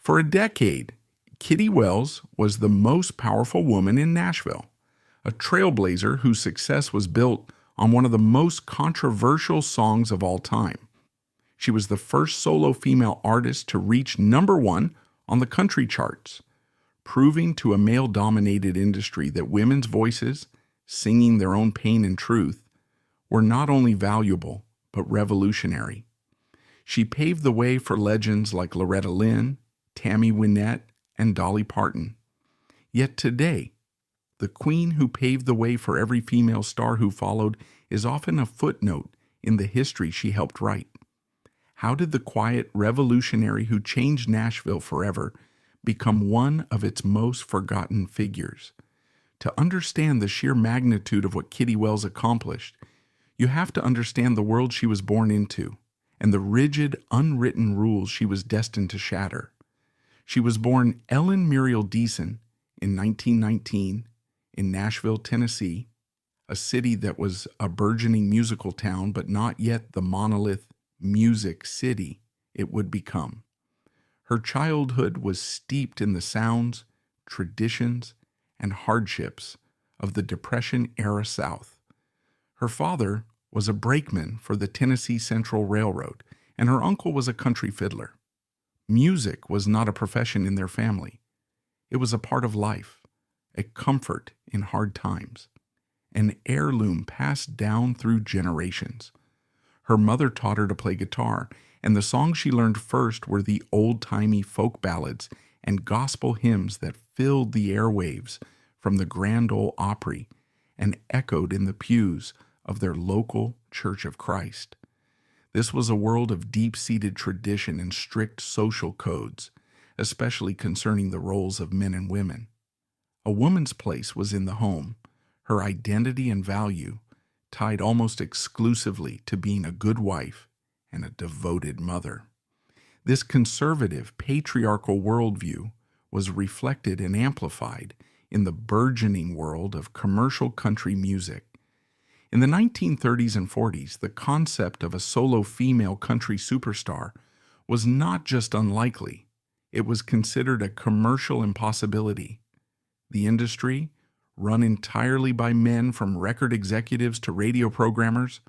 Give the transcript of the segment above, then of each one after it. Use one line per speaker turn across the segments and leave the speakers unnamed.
For a decade, Kitty Wells was the most powerful woman in Nashville, a trailblazer whose success was built on one of the most controversial songs of all time. She was the first solo female artist to reach #1 on the country charts, proving to a male-dominated industry that women's voices, singing their own pain and truth, were not only valuable, but revolutionary. She paved the way for legends like Loretta Lynn, Tammy Wynette, and Dolly Parton. Yet today, the queen who paved the way for every female star who followed is often a footnote in the history she helped write. How did the quiet revolutionary who changed Nashville forever become one of its most forgotten figures? To understand the sheer magnitude of what Kitty Wells accomplished, you have to understand the world she was born into and the rigid, unwritten rules she was destined to shatter. She was born Ellen Muriel Deason in 1919 in Nashville, Tennessee, a city that was a burgeoning musical town but not yet the monolith music city it would become. Her childhood was steeped in the sounds, traditions, and hardships of the Depression-era South. Her father was a brakeman for the Tennessee Central Railroad, and her uncle was a country fiddler. Music was not a profession in their family. It was a part of life, a comfort in hard times, an heirloom passed down through generations. Her mother taught her to play guitar, and the songs she learned first were the old-timey folk ballads and gospel hymns that filled the airwaves from the Grand Ole Opry and echoed in the pews of their local Church of Christ. This was a world of deep-seated tradition and strict social codes, especially concerning the roles of men and women. A woman's place was in the home, her identity and value tied almost exclusively to being a good wife and a devoted mother. This conservative, patriarchal worldview was reflected and amplified in the burgeoning world of commercial country music. In the 1930s and 40s, the concept of a solo female country superstar was not just unlikely, it was considered a commercial impossibility. The industry, run entirely by men from record executives to radio programmers,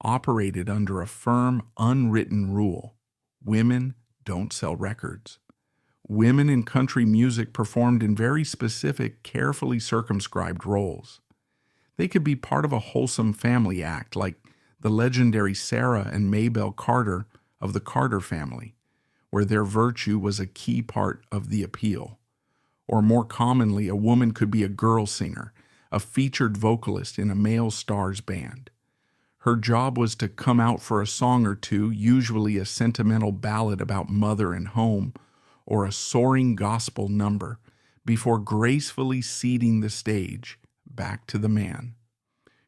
operated under a firm, unwritten rule: women don't sell records. Women in country music performed in very specific, carefully circumscribed roles. They could be part of a wholesome family act, like the legendary Sarah and Maybelle Carter of the Carter family, where their virtue was a key part of the appeal. Or more commonly, a woman could be a girl singer, a featured vocalist in a male star's band. Her job was to come out for a song or two, usually a sentimental ballad about mother and home, or a soaring gospel number, before gracefully ceding the stage back to the man.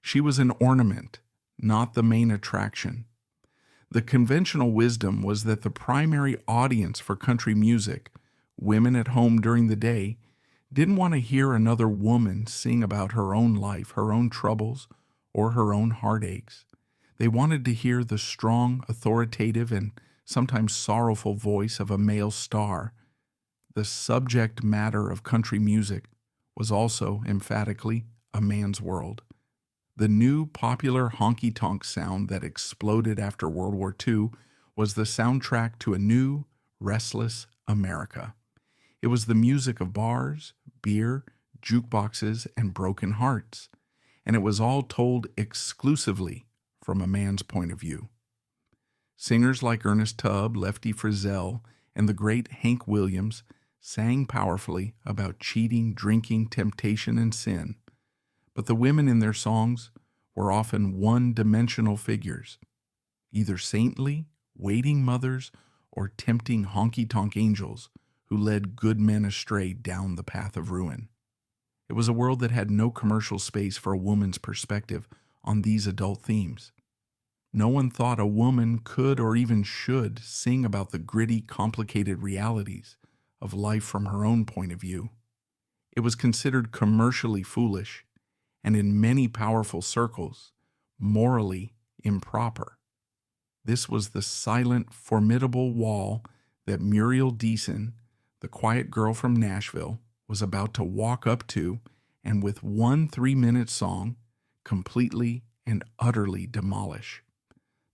She was an ornament, not the main attraction. The conventional wisdom was that the primary audience for country music, women at home during the day, didn't want to hear another woman sing about her own life, her own troubles, or her own heartaches. They wanted to hear the strong, authoritative, and sometimes sorrowful voice of a male star. The subject matter of country music was also, emphatically, a man's world. The new popular honky-tonk sound that exploded after World War II was the soundtrack to a new, restless America. It was the music of bars, beer, jukeboxes, and broken hearts, and it was all told exclusively from a man's point of view. Singers like Ernest Tubb, Lefty Frizzell, and the great Hank Williams sang powerfully about cheating, drinking, temptation, and sin, but the women in their songs were often one-dimensional figures, either saintly, waiting mothers, or tempting honky-tonk angels who led good men astray down the path of ruin. It was a world that had no commercial space for a woman's perspective on these adult themes. No one thought a woman could or even should sing about the gritty, complicated realities of life from her own point of view. It was considered commercially foolish, and in many powerful circles, morally improper. This was the silent, formidable wall that Muriel Deason, the quiet girl from Nashville was about to walk up to and with one 3-minute song completely and utterly demolish.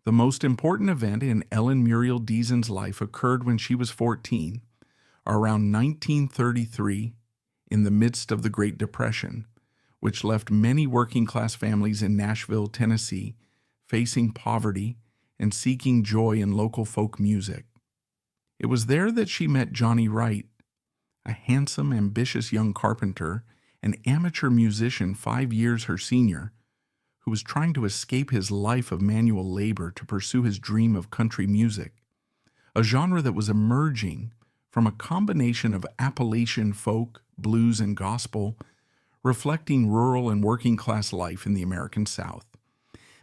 The most important event in Ellen Muriel Deason's life occurred when she was 14, around 1933, in the midst of the Great Depression, which left many working-class families in Nashville, Tennessee, facing poverty and seeking joy in local folk music. It was there that she met Johnny Wright, a handsome, ambitious young carpenter, an amateur musician 5 years her senior, who was trying to escape his life of manual labor to pursue his dream of country music, a genre that was emerging from a combination of Appalachian folk, blues, and gospel, reflecting rural and working-class life in the American South.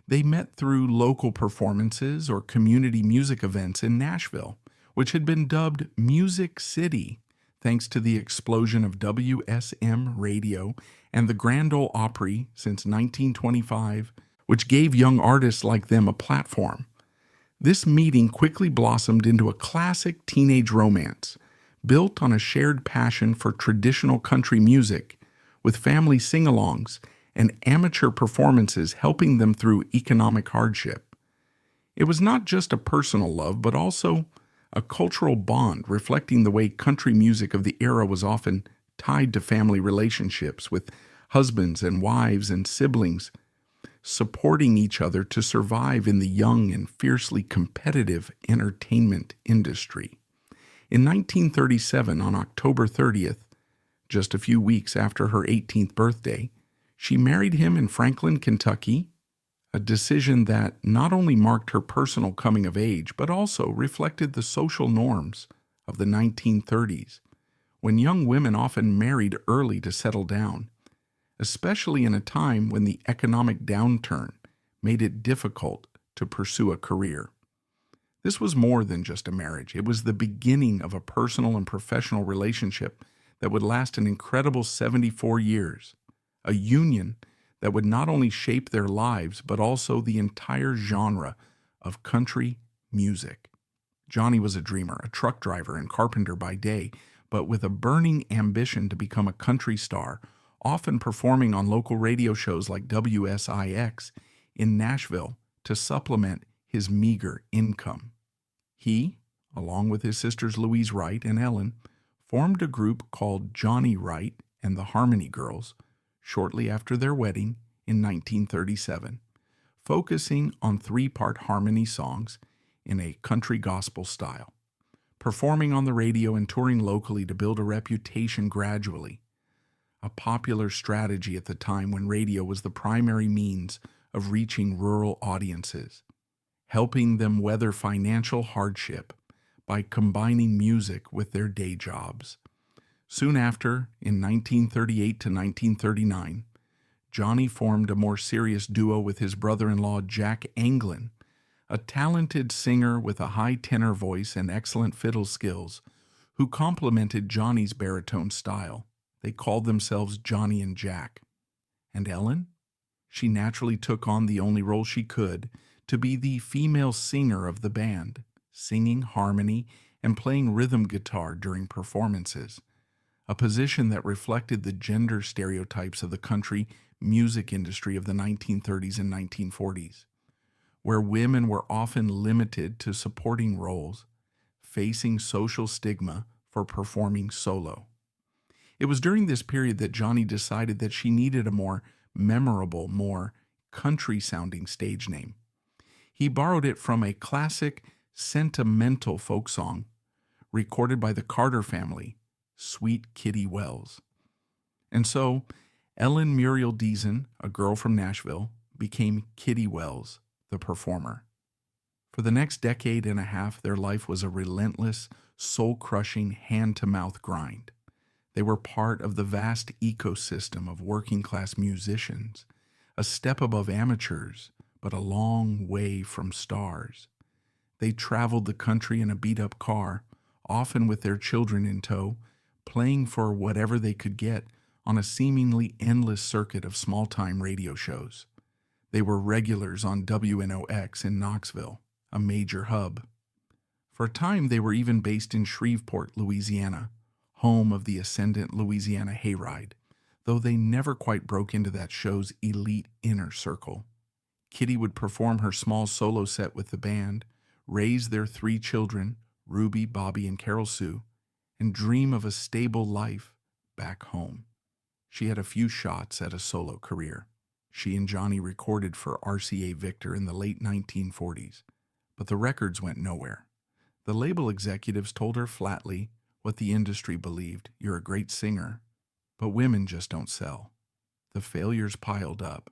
They met through local performances or community music events in Nashville, which had been dubbed Music City thanks to the explosion of WSM radio and the Grand Ole Opry since 1925, which gave young artists like them a platform. This meeting quickly blossomed into a classic teenage romance, built on a shared passion for traditional country music, with family sing-alongs and amateur performances helping them through economic hardship. It was not just a personal love, but also a cultural bond reflecting the way country music of the era was often tied to family relationships with husbands and wives and siblings supporting each other to survive in the young and fiercely competitive entertainment industry. In 1937, on October 30th, just a few weeks after her 18th birthday, she married him in Franklin, Kentucky, a decision that not only marked her personal coming of age, but also reflected the social norms of the 1930s, when young women often married early to settle down, especially in a time when the economic downturn made it difficult to pursue a career. This was more than just a marriage. It was the beginning of a personal and professional relationship that would last an incredible 74 years, a union that would not only shape their lives, but also the entire genre of country music. Johnny was a dreamer, a truck driver and carpenter by day, but with a burning ambition to become a country star, often performing on local radio shows like WSIX in Nashville to supplement his meager income. He, along with his sisters Louise Wright and Ellen, formed a group called Johnny Wright and the Harmony Girls shortly after their wedding in 1937, focusing on 3-part harmony songs in a country gospel style, performing on the radio and touring locally to build a reputation gradually, a popular strategy at the time when radio was the primary means of reaching rural audiences, helping them weather financial hardship by combining music with their day jobs. Soon after, in 1938 to 1939, Johnny formed a more serious duo with his brother-in-law Jack Anglin, a talented singer with a high tenor voice and excellent fiddle skills, who complemented Johnny's baritone style. They called themselves Johnny and Jack. And Ellen? She naturally took on the only role she could, to be the female singer of the band, singing harmony and playing rhythm guitar during performances, a position that reflected the gender stereotypes of the country music industry of the 1930s and 1940s, where women were often limited to supporting roles, facing social stigma for performing solo. It was during this period that Johnny decided that she needed a more memorable, more country-sounding stage name. He borrowed it from a classic, sentimental folk song recorded by the Carter family, Sweet Kitty Wells. And so, Ellen Muriel Deason, a girl from Nashville, became Kitty Wells, the performer. For the next decade and a half, their life was a relentless, soul-crushing, hand-to-mouth grind. They were part of the vast ecosystem of working-class musicians, a step above amateurs, but a long way from stars. They traveled the country in a beat-up car, often with their children in tow, playing for whatever they could get on a seemingly endless circuit of small-time radio shows. They were regulars on WNOX in Knoxville, a major hub. For a time, they were even based in Shreveport, Louisiana, home of the ascendant Louisiana hayride, though they never quite broke into that show's elite inner circle. Kitty would perform her small solo set with the band, raise their 3 children, Ruby, Bobby, and Carol Sue, and dream of a stable life back home. She had a few shots at a solo career. She and Johnny recorded for RCA Victor in the late 1940s, but the records went nowhere. The label executives told her flatly what the industry believed: you're a great singer, but women just don't sell. The failures piled up.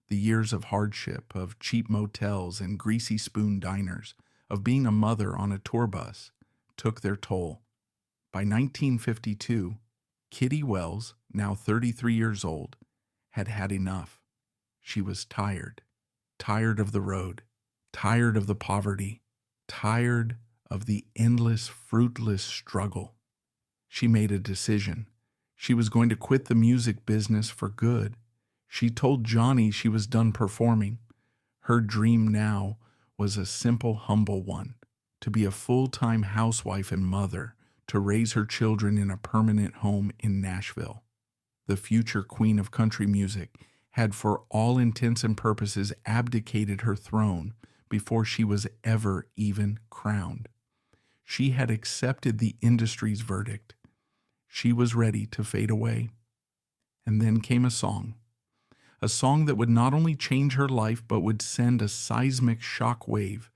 The years of hardship, of cheap motels and greasy spoon diners, of being a mother on a tour bus, took their toll. By 1952, Kitty Wells, now 33 years old, had had enough. She was tired. Tired of the road. Tired of the poverty. Tired of the endless, fruitless struggle. She made a decision. She was going to quit the music business for good. She told Johnny she was done performing. Her dream now was a simple, humble one: to be a full-time housewife and mother, to raise her children in a permanent home in Nashville. The future queen of country music had, for all intents and purposes, abdicated her throne before she was ever even crowned. She had accepted the industry's verdict. She was ready to fade away. And then came a song that would not only change her life but would send a seismic shock wave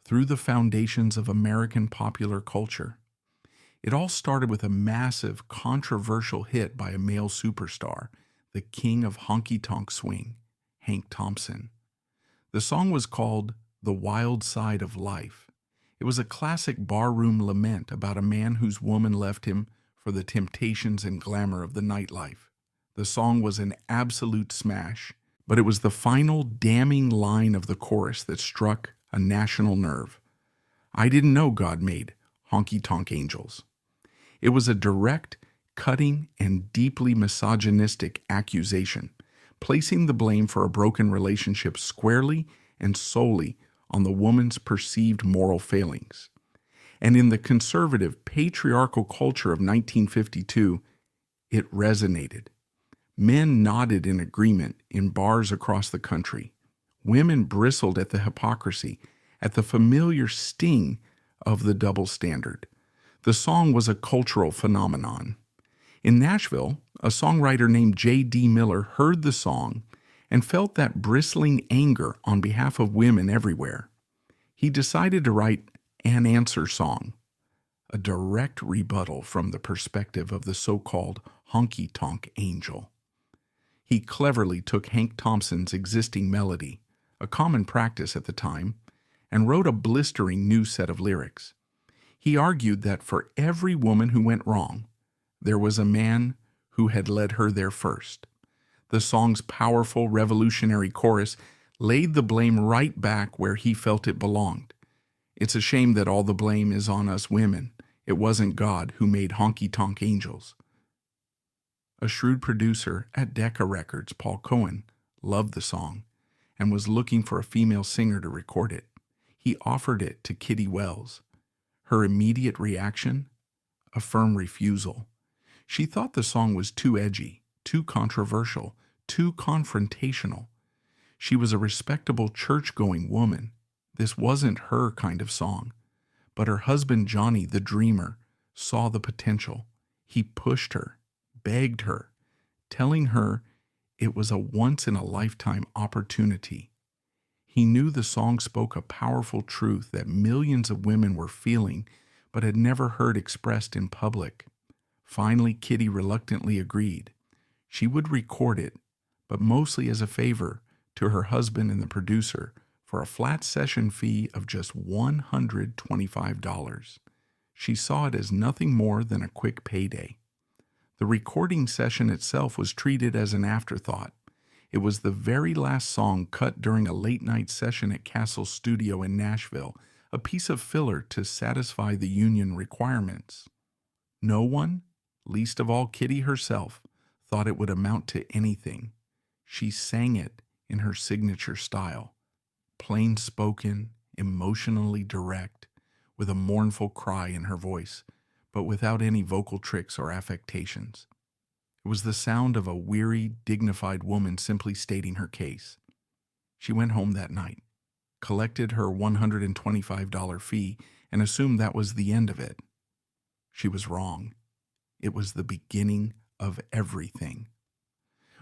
through the foundations of American popular culture. It all started with a massive, controversial hit by a male superstar, the king of honky-tonk swing, Hank Thompson. The song was called "The Wild Side of Life." It was a classic barroom lament about a man whose woman left him for the temptations and glamour of the nightlife. The song was an absolute smash, but it was the final damning line of the chorus that struck a national nerve. "I didn't know God made honky-tonk angels." It was a direct, cutting, and deeply misogynistic accusation, placing the blame for a broken relationship squarely and solely on the woman's perceived moral failings. And in the conservative, patriarchal culture of 1952, it resonated. Men nodded in agreement in bars across the country. Women bristled at the hypocrisy, at the familiar sting of the double standard. The song was a cultural phenomenon. In Nashville, a songwriter named J.D. Miller heard the song and felt that bristling anger on behalf of women everywhere. He decided to write an answer song, a direct rebuttal from the perspective of the so-called honky-tonk angel. He cleverly took Hank Thompson's existing melody, a common practice at the time, and wrote a blistering new set of lyrics. He argued that for every woman who went wrong, there was a man who had led her there first. The song's powerful, revolutionary chorus laid the blame right back where he felt it belonged. "It's a shame that all the blame is on us women. It wasn't God who made honky-tonk angels." A shrewd producer at Decca Records, Paul Cohen, loved the song and was looking for a female singer to record it. He offered it to Kitty Wells. Her immediate reaction? A firm refusal. She thought the song was too edgy, too controversial, too confrontational. She was a respectable church-going woman. This wasn't her kind of song. But her husband Johnny, the dreamer, saw the potential. He pushed her, begged her, telling her it was a once-in-a-lifetime opportunity. He knew the song spoke a powerful truth that millions of women were feeling but had never heard expressed in public. Finally, Kitty reluctantly agreed. She would record it, but mostly as a favor to her husband and the producer, for a flat session fee of just $125. She saw it as nothing more than a quick payday. The recording session itself was treated as an afterthought. It was the very last song cut during a late-night session at Castle's studio in Nashville, a piece of filler to satisfy the union requirements. No one, least of all Kitty herself, thought it would amount to anything. She sang it in her signature style, plain-spoken, emotionally direct, with a mournful cry in her voice, but without any vocal tricks or affectations. It was the sound of a weary, dignified woman simply stating her case. She went home that night, collected her $125 fee, and assumed that was the end of it. She was wrong. It was the beginning of everything.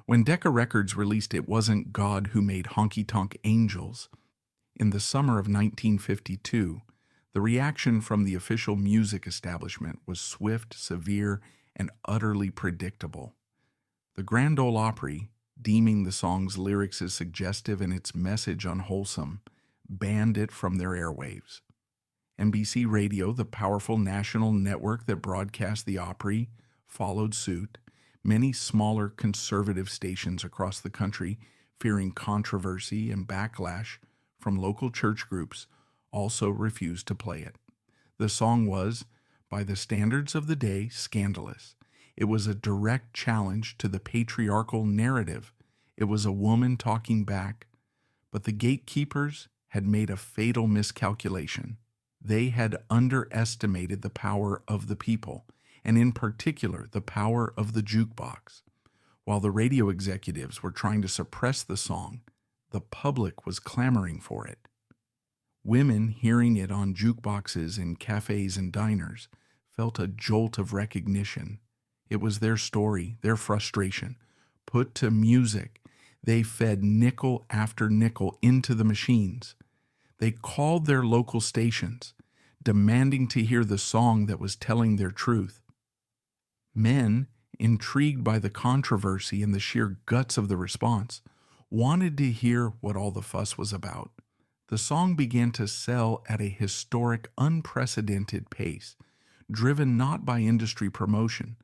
When Decca Records released It Wasn't God Who Made Honky Tonk Angels in the summer of 1952, the reaction from the official music establishment was swift, severe, and utterly predictable. The Grand Ole Opry, deeming the song's lyrics as suggestive and its message unwholesome, banned it from their airwaves. NBC Radio, the powerful national network that broadcast the Opry, followed suit. Many smaller conservative stations across the country, fearing controversy and backlash from local church groups, also refused to play it. The song was, by the standards of the day, scandalous. It was a direct challenge to the patriarchal narrative. It was a woman talking back. But the gatekeepers had made a fatal miscalculation. They had underestimated the power of the people, and in particular, the power of the jukebox. While the radio executives were trying to suppress the song, the public was clamoring for it. Women hearing it on jukeboxes in cafes and diners felt a jolt of recognition. It was their story, their frustration. Put to music, they fed nickel after nickel into the machines. They called their local stations, demanding to hear the song that was telling their truth. Men, intrigued by the controversy and the sheer guts of the response, wanted to hear what all the fuss was about. The song began to sell at a historic, unprecedented pace, driven not by industry promotion,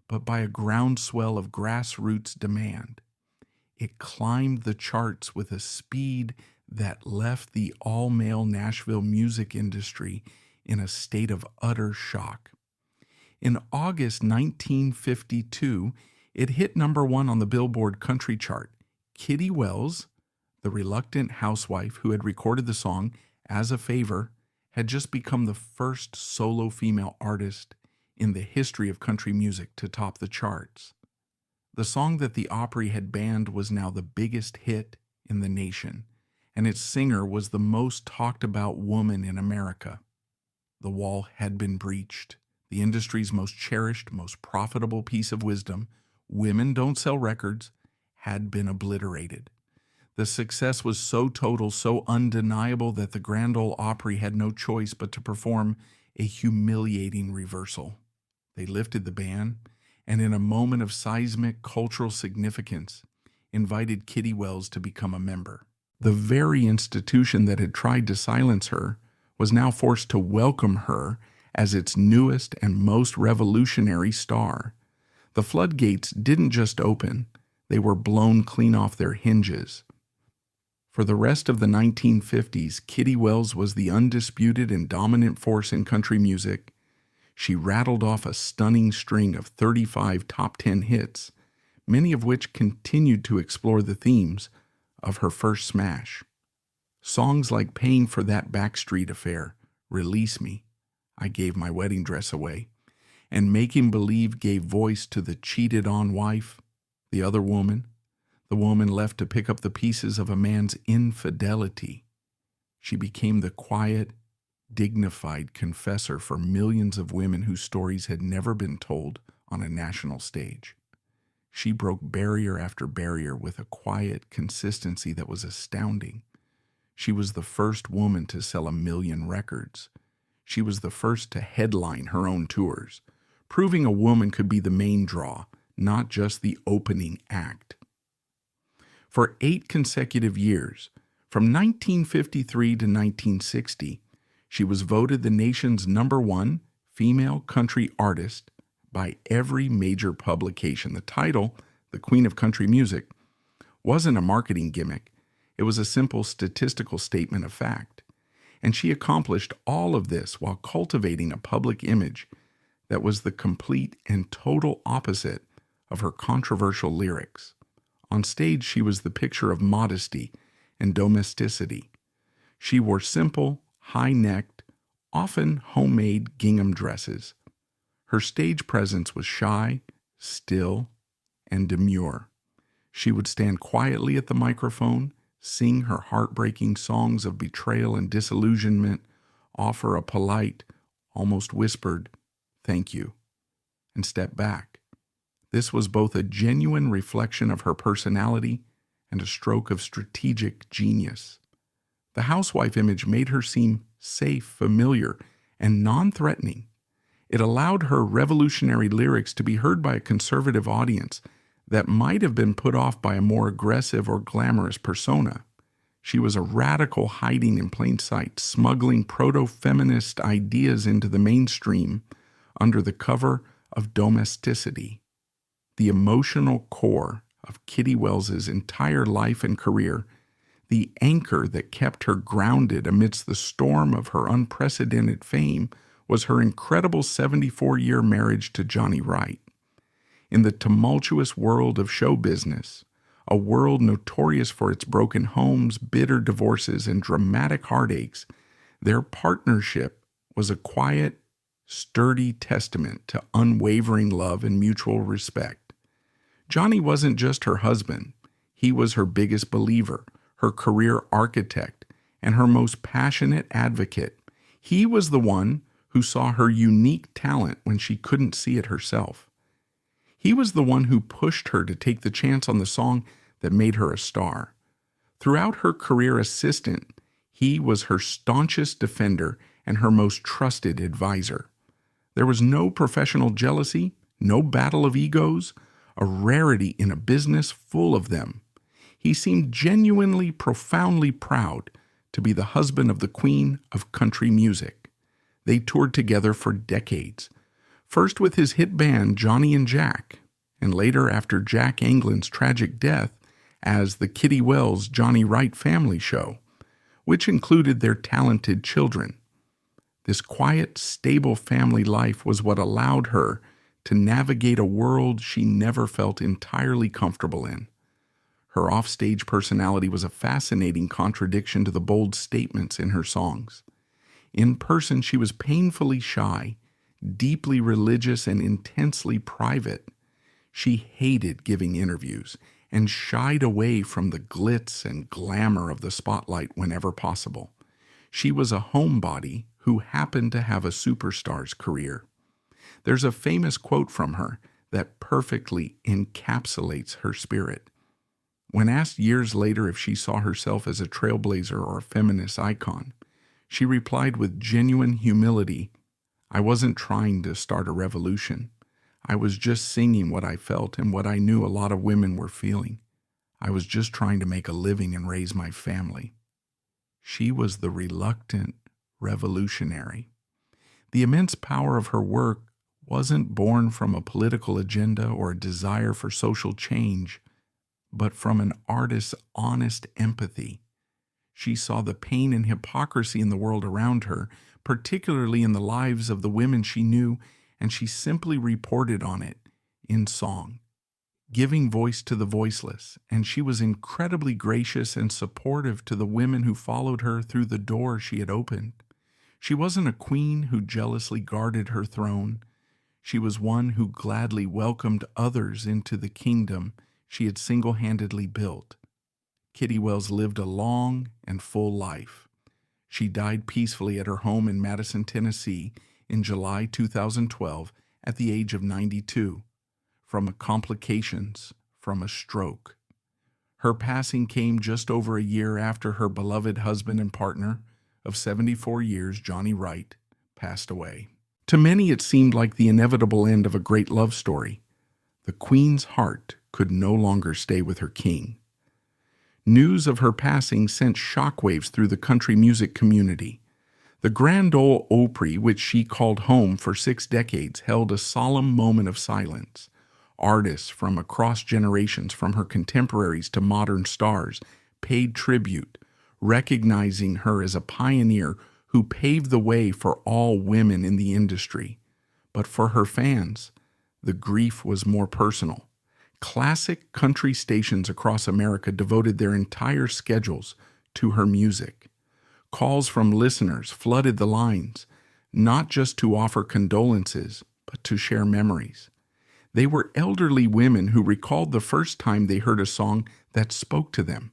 but by a groundswell of grassroots demand. It climbed the charts with a speed that left the all-male Nashville music industry in a state of utter shock. In August 1952, it hit number 1 on the Billboard country chart. Kitty Wells, the reluctant housewife who had recorded the song as a favor, had just become the first solo female artist in the history of country music to top the charts. The song that the Opry had banned was now the biggest hit in the nation, and its singer was the most talked about woman in America. The wall had been breached. The industry's most cherished, most profitable piece of wisdom, women don't sell records, had been obliterated. The success was so total, so undeniable that the Grand Ole Opry had no choice but to perform a humiliating reversal. They lifted the ban, and in a moment of seismic cultural significance, invited Kitty Wells to become a member. The very institution that had tried to silence her was now forced to welcome her as its newest and most revolutionary star. The floodgates didn't just open, they were blown clean off their hinges. For the rest of the 1950s, Kitty Wells was the undisputed and dominant force in country music. She rattled off a stunning string of 35 top 10 hits, many of which continued to explore the themes of her first smash. Songs like Paying for That Backstreet Affair, Release Me, I Gave My Wedding Dress Away, and Making Believe gave voice to the cheated-on wife, the other woman, the woman left to pick up the pieces of a man's infidelity. She became the quiet, dignified confessor for millions of women whose stories had never been told on a national stage. She broke barrier after barrier with a quiet consistency that was astounding. She was the first woman to sell 1 million records. She was the first to headline her own tours, proving a woman could be the main draw, not just the opening act. For 8 consecutive years, from 1953 to 1960, she was voted the nation's #1 female country artist by every major publication. The title, the Queen of Country Music, wasn't a marketing gimmick. It was a simple statistical statement of fact. And she accomplished all of this while cultivating a public image that was the complete and total opposite of her controversial lyrics. On stage, she was the picture of modesty and domesticity. She wore simple, high-necked, often homemade gingham dresses. Her stage presence was shy, still, and demure. She would stand quietly at the microphone, sing her heartbreaking songs of betrayal and disillusionment, offer a polite, almost whispered, "Thank you," and step back. This was both a genuine reflection of her personality and a stroke of strategic genius. The housewife image made her seem safe, familiar, and non-threatening. It allowed her revolutionary lyrics to be heard by a conservative audience that might have been put off by a more aggressive or glamorous persona. She was a radical hiding in plain sight, smuggling proto-feminist ideas into the mainstream under the cover of domesticity. The emotional core of Kitty Wells's entire life and career, the anchor that kept her grounded amidst the storm of her unprecedented fame, was her incredible 74-year marriage to Johnny Wright. In the tumultuous world of show business, a world notorious for its broken homes, bitter divorces, and dramatic heartaches, their partnership was a quiet, sturdy testament to unwavering love and mutual respect. Johnny wasn't just her husband. He was her biggest believer, her career architect, and her most passionate advocate. He was the one who saw her unique talent when she couldn't see it herself. He was the one who pushed her to take the chance on the song that made her a star. Throughout her career assistant, he was her staunchest defender and her most trusted advisor. There was no professional jealousy, no battle of egos, a rarity in a business full of them. He seemed genuinely, profoundly proud to be the husband of the queen of country music. They toured together for decades, first with his hit band Johnny and Jack, and later after Jack Anglin's tragic death as the Kitty Wells Johnny Wright family show, which included their talented children. This quiet, stable family life was what allowed her to navigate a world she never felt entirely comfortable in. Her offstage personality was a fascinating contradiction to the bold statements in her songs. In person, she was painfully shy, deeply religious, and intensely private. She hated giving interviews and shied away from the glitz and glamour of the spotlight whenever possible. She was a homebody who happened to have a superstar's career. There's a famous quote from her that perfectly encapsulates her spirit. When asked years later if she saw herself as a trailblazer or a feminist icon, she replied with genuine humility, "I wasn't trying to start a revolution. I was just singing what I felt and what I knew a lot of women were feeling. I was just trying to make a living and raise my family." She was the reluctant revolutionary. The immense power of her work wasn't born from a political agenda or a desire for social change, but from an artist's honest empathy. She saw the pain and hypocrisy in the world around her, particularly in the lives of the women she knew, and she simply reported on it in song, giving voice to the voiceless, and she was incredibly gracious and supportive to the women who followed her through the door she had opened. She wasn't a queen who jealously guarded her throne. She was one who gladly welcomed others into the kingdom she had single-handedly built. Kitty Wells lived a long and full life. She died peacefully at her home in Madison, Tennessee in July 2012 at the age of 92 from complications from a stroke. Her passing came just over a year after her beloved husband and partner of 74 years, Johnny Wright, passed away. To many, it seemed like the inevitable end of a great love story. The queen's heart could no longer stay with her king. News of her passing sent shockwaves through the country music community. The Grand Ole Opry, which she called home for 6 decades, held a solemn moment of silence. Artists from across generations, from her contemporaries to modern stars, paid tribute, recognizing her as a pioneer who paved the way for all women in the industry. But for her fans, the grief was more personal. Classic country stations across America devoted their entire schedules to her music. Calls from listeners flooded the lines, not just to offer condolences, but to share memories. They were elderly women who recalled the first time they heard a song that spoke to them.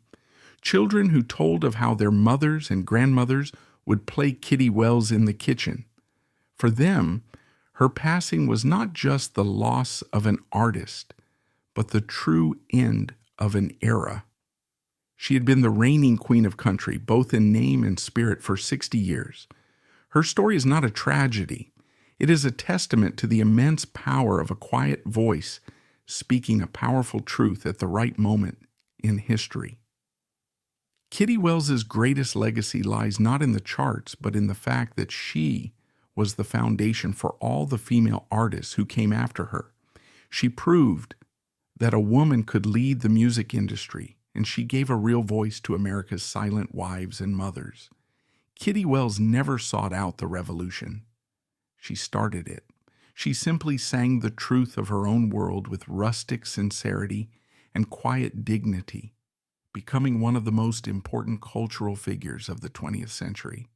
Children who told of how their mothers and grandmothers would play Kitty Wells in the kitchen. For them, her passing was not just the loss of an artist, but the true end of an era. She had been the reigning queen of country, both in name and spirit, for 60 years. Her story is not a tragedy. It is a testament to the immense power of a quiet voice speaking a powerful truth at the right moment in history. Kitty Wells's greatest legacy lies not in the charts, but in the fact that she was the foundation for all the female artists who came after her. She proved that a woman could lead the music industry, and she gave a real voice to America's silent wives and mothers. Kitty Wells never sought out the revolution. She started it. She simply sang the truth of her own world with rustic sincerity and quiet dignity, becoming one of the most important cultural figures of the 20th century.